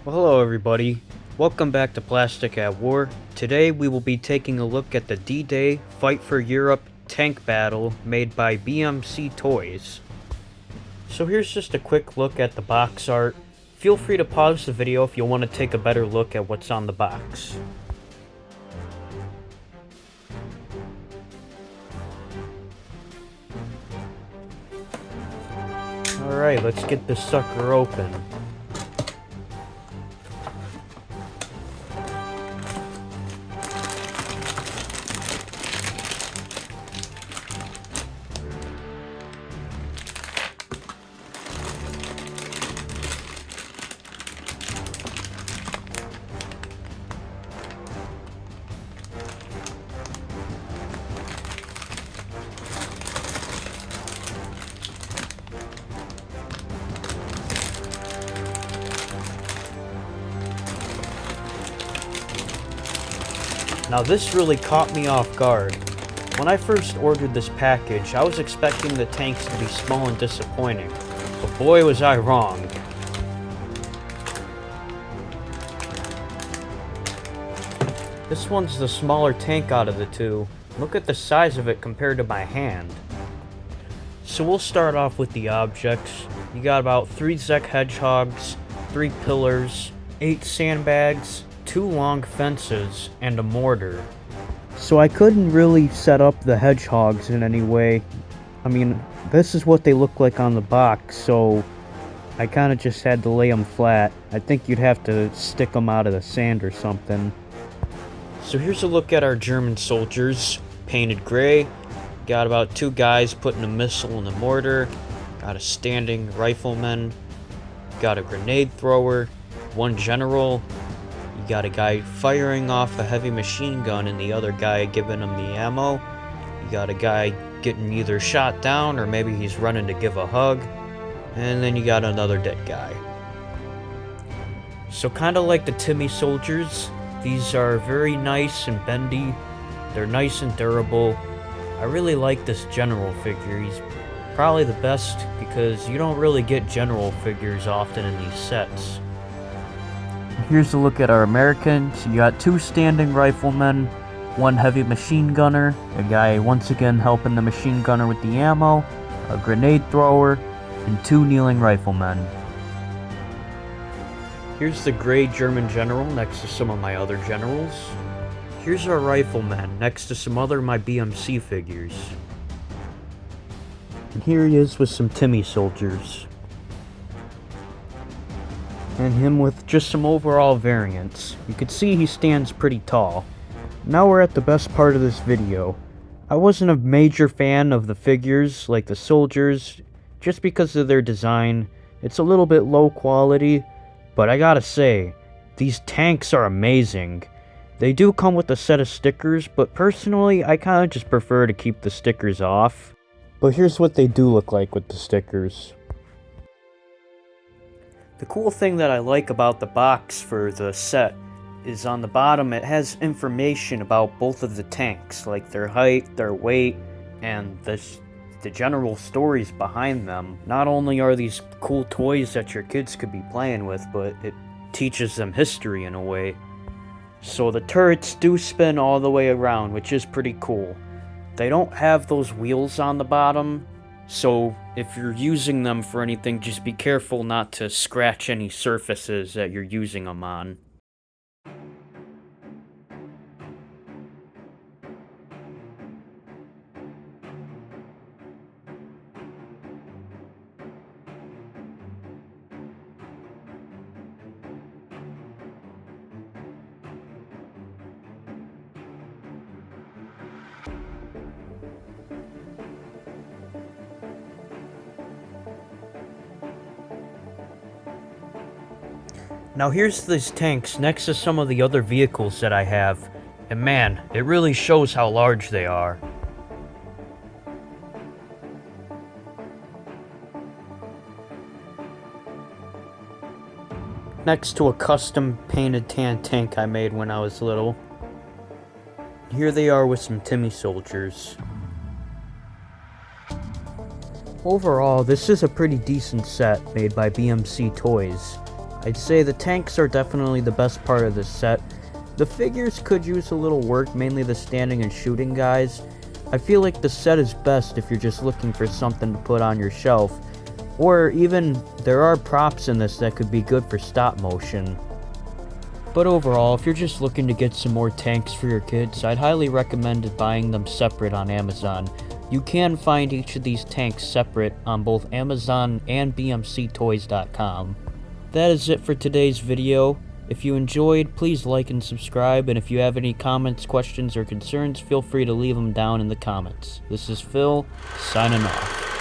Well, hello everybody. Welcome back to Plastic at War. Today we will be taking a look at the D-Day Fight for Europe tank battle made by BMC Toys. So here's just a quick look at the box art. Feel free to pause the video if you want to take a better look at what's on the box. Alright, let's get this sucker open. Now this really caught me off guard. When I first ordered this package, I was expecting the tanks to be small and disappointing, but boy was I wrong. This one's the smaller tank out of the two. Look at the size of it compared to my hand. So we'll start off with the objects. You got about 3 Zek hedgehogs, 3 pillars, 8 sandbags, 2 long fences, and a mortar. So I couldn't really set up the hedgehogs in any way. I mean, this is what they look like on the box, so I kind of just had to lay them flat. I think you'd have to stick them out of the sand or something. So here's a look at our German soldiers, painted gray. Got about 2 guys putting a missile in the mortar. Got a standing rifleman. Got a grenade thrower. 1 general. You got a guy firing off a heavy machine gun and the other guy giving him the ammo. You got a guy getting either shot down or maybe he's running to give a hug. And then you got another dead guy. So kind of like the Timmy soldiers, these are very nice and bendy. They're nice and durable. I really like this general figure. He's probably the best because you don't really get general figures often in these sets. Here's a look at our Americans. You got 2 standing riflemen, 1 heavy machine gunner, a guy once again helping the machine gunner with the ammo, a grenade thrower, and 2 kneeling riflemen. Here's the gray German general next to some of my other generals. Here's our rifleman next to some other of my BMC figures. And here he is with some Timmy soldiers. And him with just some overall variants. You can see he stands pretty tall. Now we're at the best part of this video. I wasn't a major fan of the figures, like the soldiers, just because of their design. It's a little bit low quality, but I gotta say, these tanks are amazing. They do come with a set of stickers, but personally, I kinda just prefer to keep the stickers off. But here's what they do look like with the stickers. The cool thing that I like about the box for the set is on the bottom it has information about both of the tanks, like their height, their weight, and the general stories behind them. Not only are these cool toys that your kids could be playing with, but it teaches them history in a way. So the turrets do spin all the way around, which is pretty cool. They don't have those wheels on the bottom, so if you're using them for anything, just be careful not to scratch any surfaces that you're using them on. Now here's these tanks next to some of the other vehicles that I have, and man, it really shows how large they are. Next to a custom painted tan tank I made when I was little. Here they are with some Timmy soldiers. Overall, this is a pretty decent set made by BMC Toys. I'd say the tanks are definitely the best part of this set. The figures could use a little work, mainly the standing and shooting guys. I feel like the set is best if you're just looking for something to put on your shelf. Or even, there are props in this that could be good for stop motion. But overall, if you're just looking to get some more tanks for your kids, I'd highly recommend buying them separate on Amazon. You can find each of these tanks separate on both Amazon and BMCtoys.com. That is it for today's video. If you enjoyed, please like and subscribe, and if you have any comments, questions, or concerns, feel free to leave them down in the comments. This is Phil, signing off.